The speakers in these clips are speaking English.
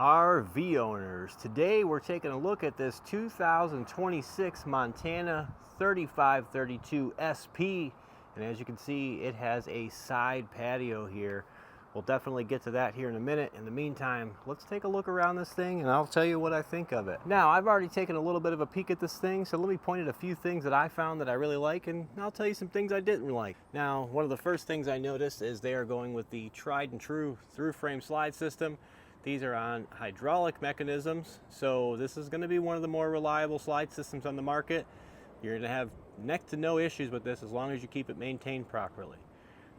RV owners. Today we're taking a look at this 2026 Montana 3532 SP, and as you can see, it has a side patio here. We'll definitely get to that here in a minute. In the meantime, let's take a look around this thing and I'll tell you what I think of it. Now, I've already taken a little bit of a peek at this thing, so let me point at a few things that I found that I really like, and I'll tell you some things I didn't like. Now, one of the first things I noticed is they are going with the tried and true through frame slide system. These are on hydraulic mechanisms, so this is going to be one of the more reliable slide systems on the market. You're going to have next to no issues with this as long as you keep it maintained properly.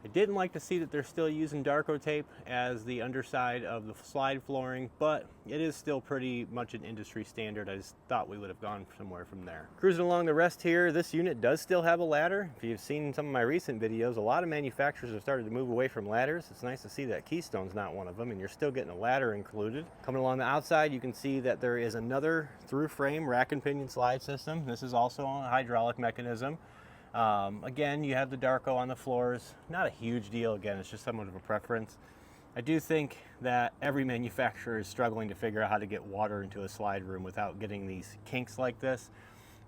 I didn't like to see that they're still using Darko tape as the underside of the slide flooring, but it is still pretty much an industry standard. I just thought we would have gone somewhere from there. Cruising along the rest here, this unit does still have a ladder. If you've seen some of my recent videos, a lot of manufacturers have started to move away from ladders. It's nice to see that Keystone's not one of them, and you're still getting a ladder included. Coming along the outside, you can see that there is another through frame rack and pinion slide system. This is also on a hydraulic mechanism. Again, you have the Darko on the floors. Not a huge deal. Again, it's just somewhat of a preference. I do think that every manufacturer is struggling to figure out how to get water into a slide room without getting these kinks like this.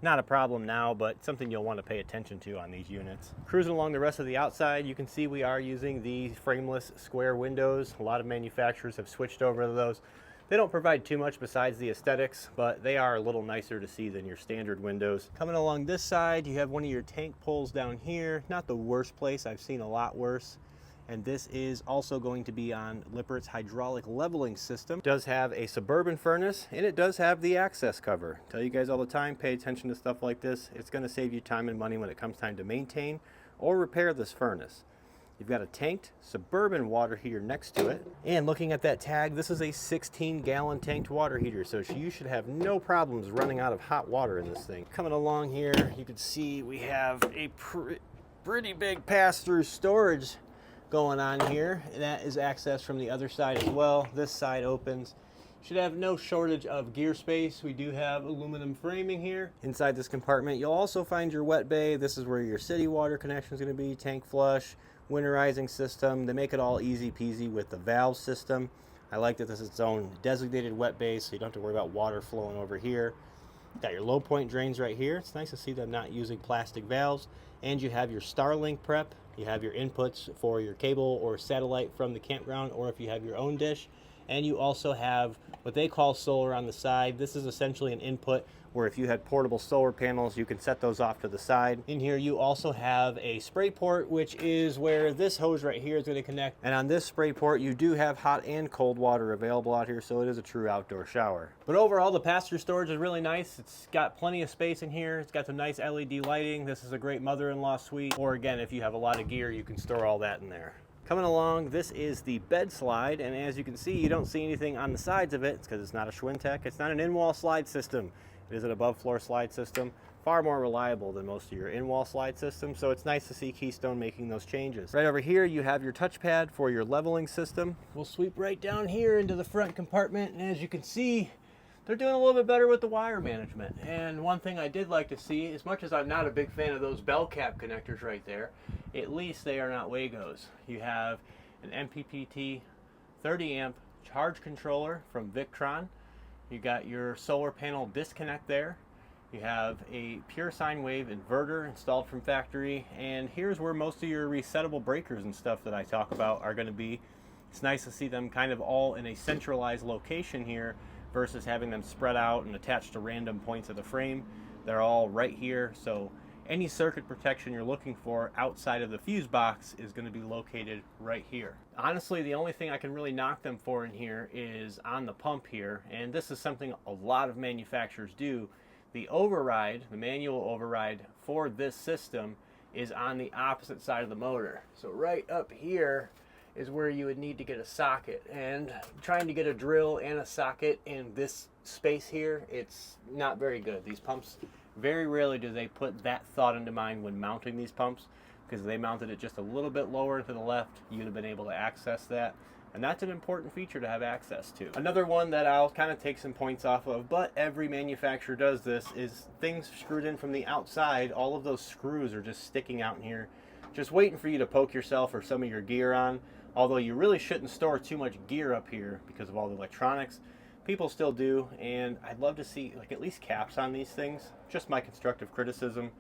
Not a problem now, but something you'll want to pay attention to on these units. Cruising along the rest of the outside, you can see we are using the frameless square windows. A lot of manufacturers have switched over to those. They don't provide too much besides the aesthetics, but they are a little nicer to see than your standard windows. Coming along this side, you have one of your tank pulls down here. Not the worst place, I've seen a lot worse. And this is also going to be on Lippert's hydraulic leveling system. It does have a suburban furnace, and it does have the access cover. Tell you guys all the time, pay attention to stuff like this. It's going to save you time and money when it comes time to maintain or repair this furnace. You've got a tanked suburban water heater next to it. And looking at that tag, this is a 16-gallon tanked water heater, so you should have no problems running out of hot water in this thing. Coming along here, you can see we have a pretty big pass-through storage going on here. And that is accessed from the other side as well. This side opens. Should have no shortage of gear space. We do have aluminum framing here. Inside this compartment, you'll also find your wet bay. This is where your city water connection is going to be, tank flush, winterizing system. They make it all easy peasy with the valve system. I like that this is its own designated wet bay, so you don't have to worry about water flowing over here. Got your low point drains right here. It's nice to see them not using plastic valves. And you have your Starlink prep. You have your inputs for your cable or satellite from the campground, or if you have your own dish. And you also have what they call solar on the side. This is essentially an input where if you had portable solar panels, you can set those off to the side. In here, you also have a spray port, which is where this hose right here is going to connect. And on this spray port, you do have hot and cold water available out here, so it is a true outdoor shower. But overall, the pass-through storage is really nice. It's got plenty of space in here. It's got some nice LED lighting. This is a great mother-in-law suite. Or again, if you have a lot of gear, you can store all that in there. Coming along, this is the bed slide, and as you can see, you don't see anything on the sides of it. It's because it's not a Schwintek. It's not an in-wall slide system. It is an above-floor slide system, far more reliable than most of your in-wall slide systems, so it's nice to see Keystone making those changes. Right over here, you have your touchpad for your leveling system. We'll sweep right down here into the front compartment, and as you can see, they're doing a little bit better with the wire management. And one thing I did like to see, as much as I'm not a big fan of those bell cap connectors right there, at least they are not Wagos. You have an MPPT 30 amp charge controller from Victron. You got your solar panel disconnect there. You have a pure sine wave inverter installed from factory. And here's where most of your resettable breakers and stuff that I talk about are going to be. It's nice to see them kind of all in a centralized location here versus having them spread out and attached to random points of the frame. They're all right here, so any circuit protection you're looking for outside of the fuse box is going to be located right here. Honestly, the only thing I can really knock them for in here is on the pump here, and this is something a lot of manufacturers do. The override, the manual override for this system is on the opposite side of the motor. So right up here is where you would need to get a socket, and trying to get a drill and a socket in this space here, it's not very good. These pumps, very rarely do they put that thought into mind when mounting these pumps, because if they mounted it just a little bit lower to the left, you'd have been able to access that. And that's an important feature to have access to. Another one that I'll kind of take some points off of, but every manufacturer does this, is things screwed in from the outside. All of those screws are just sticking out in here, just waiting for you to poke yourself or some of your gear on. Although you really shouldn't store too much gear up here because of all the electronics. People still do, and I'd love to see like at least caps on these things. Just my constructive criticism.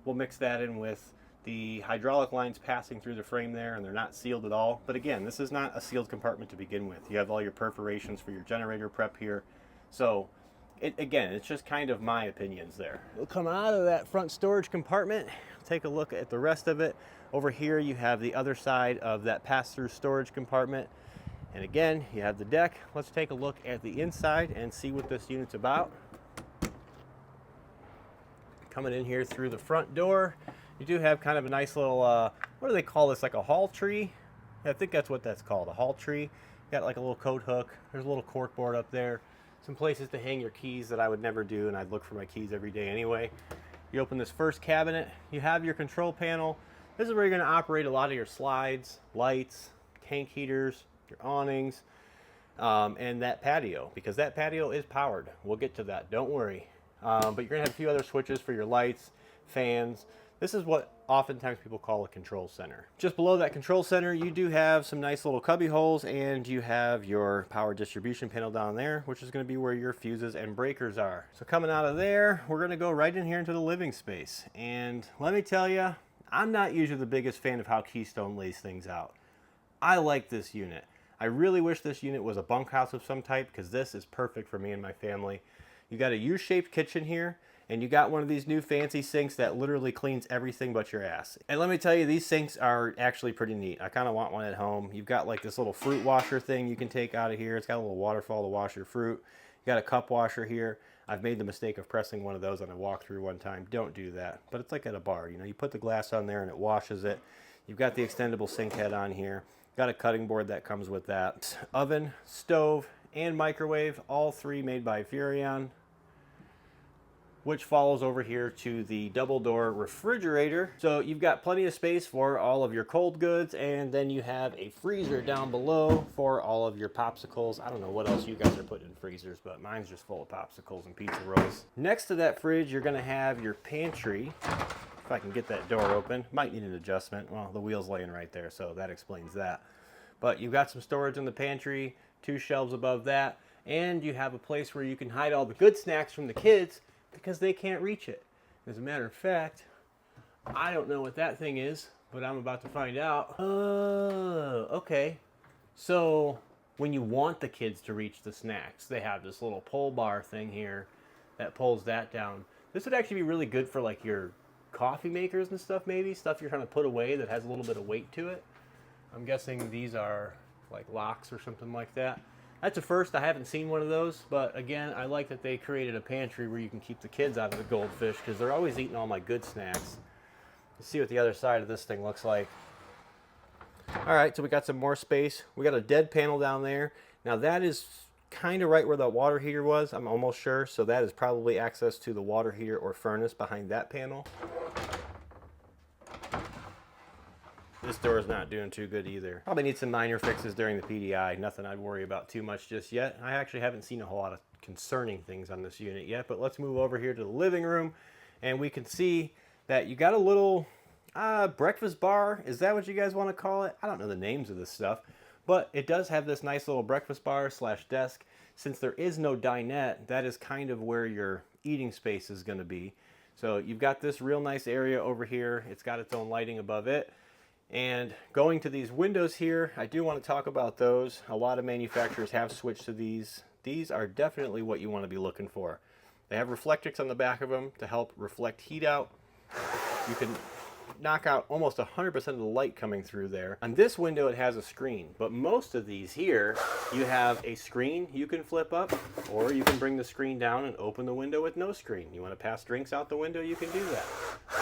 We'll mix that in with the hydraulic lines passing through the frame there, and they're not sealed at all. But again, this is not a sealed compartment to begin with. You have all your perforations for your generator prep here. So again, it's just kind of my opinions there. We'll come out of that front storage compartment, take a look at the rest of it. Over here you have the other side of that pass-through storage compartment. And again, you have the deck. Let's take a look at the inside and see what this unit's about. Coming in here through the front door, you do have kind of a nice little, what do they call this, like a hall tree? I think that's what that's called, a hall tree. Got like a little coat hook. There's a little cork board up there. Some places to hang your keys that I would never do, and I'd look for my keys every day anyway. You open this first cabinet, you have your control panel. This is where you're going to operate a lot of your slides, lights, tank heaters, your awnings, and that patio, because that patio is powered. We'll get to that, don't worry. But you're going to have a few other switches for your lights, fans. This is what oftentimes people call a control center. Just below that control center, you do have some nice little cubby holes, and you have your power distribution panel down there, which is going to be where your fuses and breakers are. So coming out of there, we're going to go right in here into the living space. And let me tell you, I'm not usually the biggest fan of how Keystone lays things out. I like this unit. I really wish this unit was a bunkhouse of some type, because this is perfect for me and my family. You got a U-shaped kitchen here, and you got one of these new fancy sinks that literally cleans everything but your ass. And let me tell you, these sinks are actually pretty neat. I kind of want one at home. You've got like this little fruit washer thing you can take out of here. It's got a little waterfall to wash your fruit. You got a cup washer here. I've made the mistake of pressing one of those on a walkthrough one time. Don't do that. But it's like at a bar. You know, you put the glass on there and it washes it. You've got the extendable sink head on here. Got a cutting board that comes with that. Oven, stove, and microwave, all three made by Furrion, which follows over here to the double door refrigerator. So you've got plenty of space for all of your cold goods, and then you have a freezer down below for all of your popsicles. I don't know what else you guys are putting in freezers, but mine's just full of popsicles and pizza rolls. Next to that fridge, you're gonna have your pantry. If I can get that door open, might need an adjustment. Well, the wheel's laying right there, so that explains that. But you've got some storage in the pantry, 2 shelves above that, and you have a place where you can hide all the good snacks from the kids, because they can't reach it. As a matter of fact, I don't know what that thing is, but I'm about to find out. Oh, okay. So when you want the kids to reach the snacks, they have this little pull bar thing here that pulls that down. This would actually be really good for like your coffee makers and stuff, maybe stuff you're trying to put away that has a little bit of weight to it. I'm guessing these are like locks or something like that. That's a first. I haven't seen one of those, but again, I like that they created a pantry where you can keep the kids out of the goldfish, because they're always eating all my good snacks. Let's see what the other side of this thing looks like. All right, so we got some more space. We got a dead panel down there. Now that is kind of right where the water heater was, I'm almost sure. So that is probably access to the water heater or furnace behind that panel. This door is not doing too good either. Probably need some minor fixes during the PDI. Nothing I'd worry about too much just yet. I actually haven't seen a whole lot of concerning things on this unit yet, but let's move over here to the living room, and we can see that you got a little breakfast bar. Is that what you guys want to call it? I don't know the names of this stuff, but it does have this nice little breakfast bar / desk. Since there is no dinette, that is kind of where your eating space is going to be. So you've got this real nice area over here. It's got its own lighting above it. And going to these windows here, I do want to talk about those. A lot of manufacturers have switched to these. These are definitely what you want to be looking for. They have reflectrix on the back of them to help reflect heat out. You can knock out almost 100% of the light coming through there. On this window, it has a screen, but most of these here, you have a screen you can flip up, or you can bring the screen down and open the window with no screen. You want to pass drinks out the window, you can do that.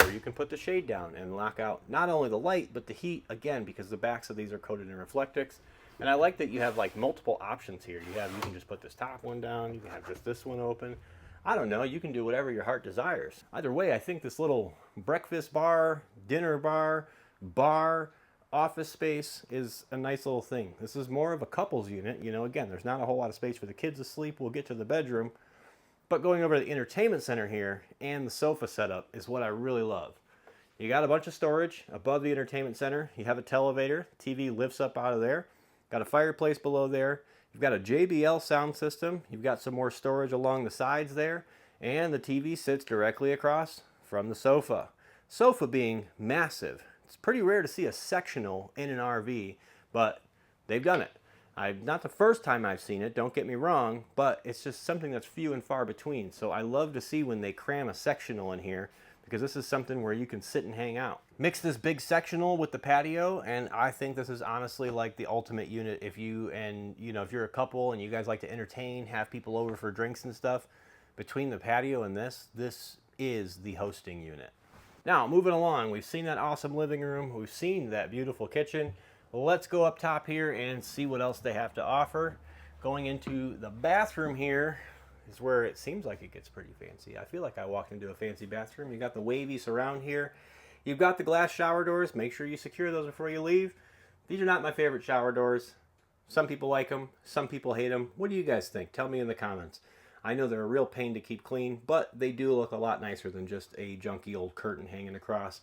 Or you can put the shade down and lock out not only the light, but the heat, again, because the backs of these are coated in reflectrix. And I like that you have like multiple options here. You can just put this top one down, you can have just this one open. I don't know, you can do whatever your heart desires. Either way, I think this little breakfast bar, dinner bar, office space is a nice little thing. This is more of a couple's unit. You know, again, there's not a whole lot of space for the kids to sleep. We'll get to the bedroom. But going over to the entertainment center here and the sofa setup is what I really love. You got a bunch of storage above the entertainment center. You have a televator. TV lifts up out of there. Got a fireplace below there. You've got a JBL sound system. You've got some more storage along the sides there. And the TV sits directly across from the sofa. Sofa being massive. It's pretty rare to see a sectional in an RV, but they've done it. Not the first time I've seen it, don't get me wrong, but it's just something that's few and far between. So I love to see when they cram a sectional in here, because this is something where you can sit and hang out. Mix this big sectional with the patio, and I think this is honestly like the ultimate unit if you're a couple and you guys like to entertain, have people over for drinks and stuff. Between the patio and this is the hosting unit. Now, moving along, we've seen that awesome living room, we've seen that beautiful kitchen. Let's go up top here and see what else they have to offer. Going into the bathroom here is where it seems like it gets pretty fancy. I feel like I walked into a fancy bathroom. You got the wavy surround here. You've got the glass shower doors. Make sure you secure those before you leave. These are not my favorite shower doors. Some people like them, some people hate them. What do you guys think? Tell me in the comments. I know they're a real pain to keep clean, but they do look a lot nicer than just a junky old curtain hanging across.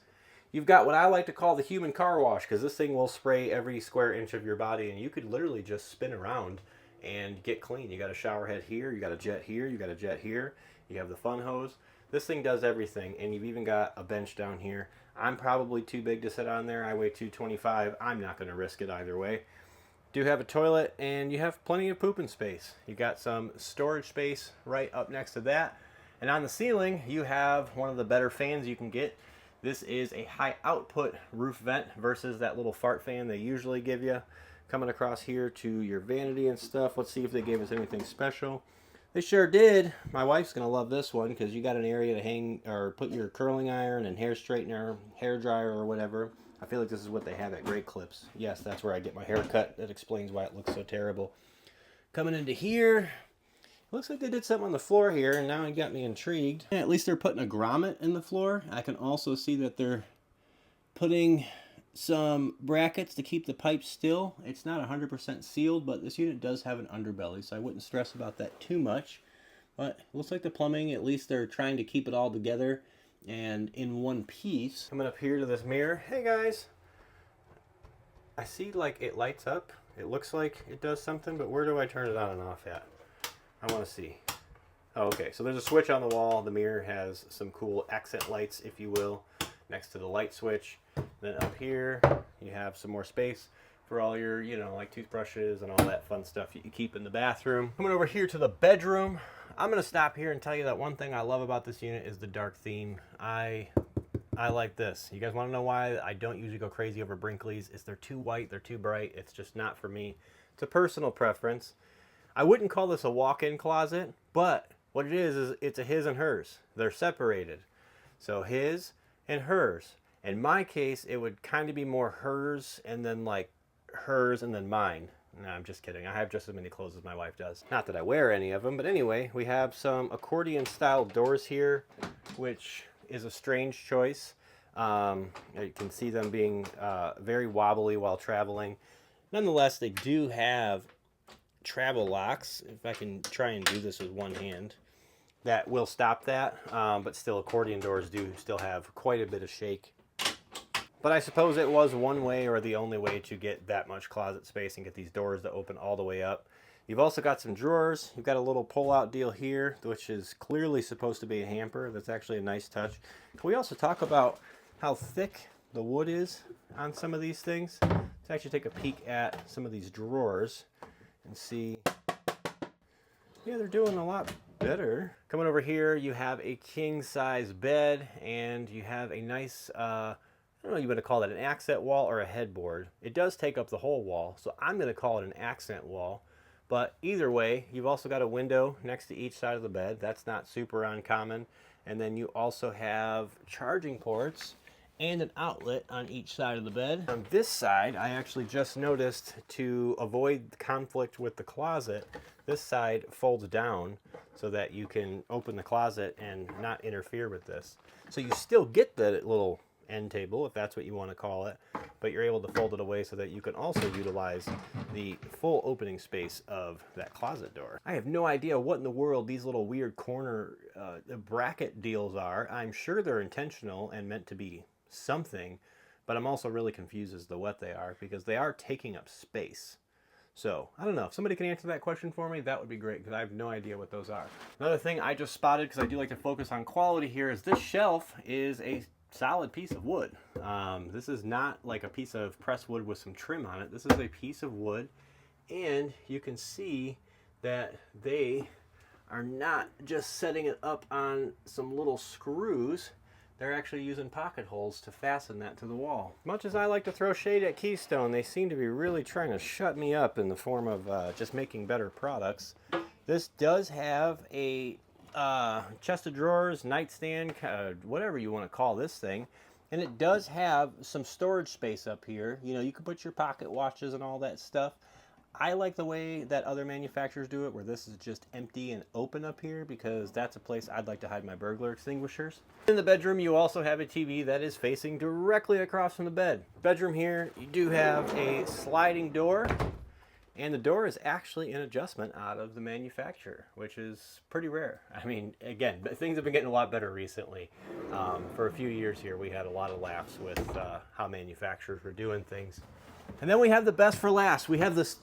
You've got what I like to call the human car wash, because this thing will spray every square inch of your body, and you could literally just spin around and get clean. You got a shower head here, you got a jet here, you got a jet here, you have the fun hose. This thing does everything, and you've even got a bench down here. I'm probably too big to sit on there. I weigh 225. I'm not going to risk it either way. Do have a toilet, and you have plenty of pooping space. You got some storage space right up next to that. And on the ceiling, you have one of the better fans you can get. This is a high output roof vent versus that little fart fan they usually give you. Coming across here to your vanity and stuff. Let's see if they gave us anything special. They sure did. My wife's going to love this one because you got an area to hang or put your curling iron and hair straightener, hair dryer or whatever. I feel like this is what they have at Great Clips. Yes, that's where I get my hair cut. That explains why it looks so terrible. Coming into here, looks like they did something on the floor here, and now it got me intrigued. Yeah, at least they're putting a grommet in the floor. I can also see that they're putting some brackets to keep the pipes still. It's not 100% sealed, but this unit does have an underbelly, so I wouldn't stress about that too much. But it looks like the plumbing, at least they're trying to keep it all together and in one piece. Coming up here to this mirror. Hey guys, I see like it lights up. It looks like it does something, but where do I turn it on and off at? I want to see. Oh, okay, so there's a switch on the wall. The mirror has some cool accent lights, if you will, next to the light switch. Then up here, you have some more space for all your, like toothbrushes and all that fun stuff you keep in the bathroom. Coming over here to the bedroom. I'm going to stop here and tell you that one thing I love about this unit is the dark theme. I like this. You guys want to know why I don't usually go crazy over Brinkley's? They're too white, they're too bright. It's just not for me. It's a personal preference. I wouldn't call this a walk-in closet, but what it is it's a his and hers. They're separated. So his and hers. In my case, it would kind of be more hers and then like hers and then mine. No, I'm just kidding. I have just as many clothes as my wife does. Not that I wear any of them, but anyway, we have some accordion-style doors here, which is a strange choice. You can see them being very wobbly while traveling. Nonetheless, they do have travel locks, if I can try and do this with one hand, that will stop that, but still accordion doors do still have quite a bit of shake. But I suppose it was one way or the only way to get that much closet space and get these doors to open all the way up. You've also got some drawers. You've got a little pull-out deal here, which is clearly supposed to be a hamper. That's actually a nice touch. Can we also talk about how thick the wood is on some of these things? Let's actually take a peek at some of these drawers and see. Yeah, they're doing a lot better. Coming over here, you have a king-size bed, and you have a nice, I don't know if you want to call it an accent wall or a headboard. It does take up the whole wall, so I'm going to call it an accent wall. But either way, you've also got a window next to each side of the bed. That's not super uncommon. And then you also have charging ports and an outlet on each side of the bed. On this side, I actually just noticed, to avoid conflict with the closet, this side folds down so that you can open the closet and not interfere with this. So you still get the little end table, if that's what you want to call it, but you're able to fold it away so that you can also utilize the full opening space of that closet door. I have no idea what in the world these little weird corner bracket deals are. I'm sure they're intentional and meant to be something, but I'm also really confused as to what they are, because they are taking up space. So I don't know, if somebody can answer that question for me, that would be great, because I have no idea what those are. Another thing I just spotted, because I do like to focus on quality here, is this shelf is a solid piece of wood. This is not like a piece of pressed wood with some trim on it. This is a piece of wood, and you can see that they are not just setting it up on some little screws. They're actually using pocket holes to fasten that to the wall. Much as I like to throw shade at Keystone, they seem to be really trying to shut me up in the form of just making better products. This does have a chest of drawers, nightstand, whatever you want to call this thing. And it does have some storage space up here. You know, you can put your pocket watches and all that stuff. I like the way that other manufacturers do it, where this is just empty and open up here, because that's a place I'd like to hide my burglar extinguishers. In the bedroom, you also have a TV that is facing directly across from the bed. Bedroom here, you do have a sliding door, and the door is actually an adjustment out of the manufacturer, which is pretty rare. I mean, again, things have been getting a lot better recently. For a few years here, we had a lot of laughs with how manufacturers were doing things. And then we have the best for last. We have this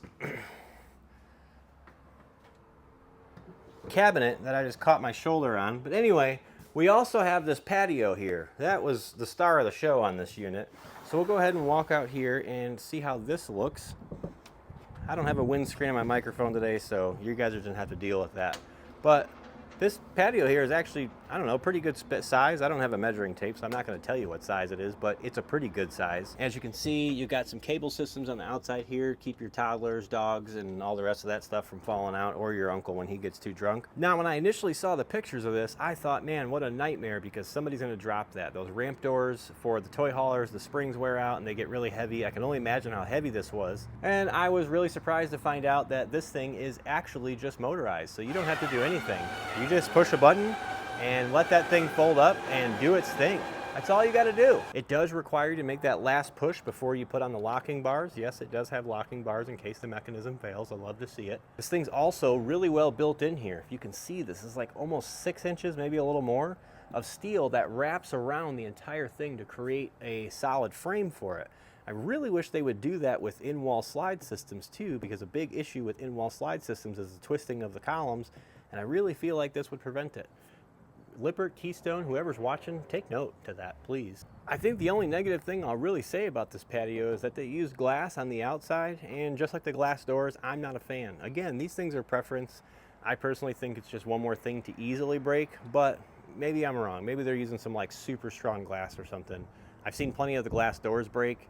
cabinet that I just caught my shoulder on. But anyway, we also have this patio here. That was the star of the show on this unit. So we'll go ahead and walk out here and see how this looks. I don't have a windscreen on my microphone today, so you guys are going to have to deal with that. But this patio here is actually, I don't know, pretty good size. I don't have a measuring tape, so I'm not going to tell you what size it is, but it's a pretty good size. As you can see, you've got some cable systems on the outside here. Keep your toddlers, dogs, and all the rest of that stuff from falling out, or your uncle when he gets too drunk. Now, when I initially saw the pictures of this, I thought, man, what a nightmare, because somebody's going to drop that. Those ramp doors for the toy haulers, the springs wear out and they get really heavy. I can only imagine how heavy this was. And I was really surprised to find out that this thing is actually just motorized, so you don't have to do anything. You just push a button and let that thing fold up and do its thing. That's all you got to do. It does require you to make that last push before you put on the locking bars. Yes, it does have locking bars in case the mechanism fails. I love to see it. This thing's also really well built in here. If you can see, this is like almost 6 inches, maybe a little more, of steel that wraps around the entire thing to create a solid frame for it. I really wish they would do that with in-wall slide systems too, because a big issue with in-wall slide systems is the twisting of the columns, and I really feel like this would prevent it. Lippert, Keystone, whoever's watching, take note to that, please. I think the only negative thing I'll really say about this patio is that they use glass on the outside, and just like the glass doors, I'm not a fan. Again, these things are preference. I personally think it's just one more thing to easily break, but maybe I'm wrong. Maybe they're using some like super strong glass or something. I've seen plenty of the glass doors break.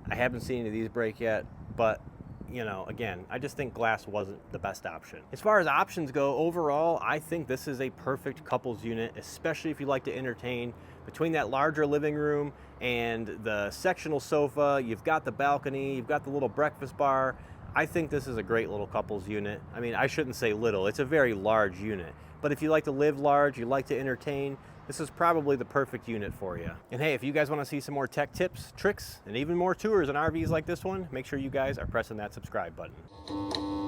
I haven't seen any of these break yet, but you know, again, I just think glass wasn't the best option. As far as options go, overall, I think this is a perfect couples unit, especially if you like to entertain. Between that larger living room and the sectional sofa, you've got the balcony, you've got the little breakfast bar. I think this is a great little couples unit. I mean, I shouldn't say little, it's a very large unit. But if you like to live large, you like to entertain, this is probably the perfect unit for you. And hey, if you guys want to see some more tech tips, tricks, and even more tours and RVs like this one, make sure you guys are pressing that subscribe button.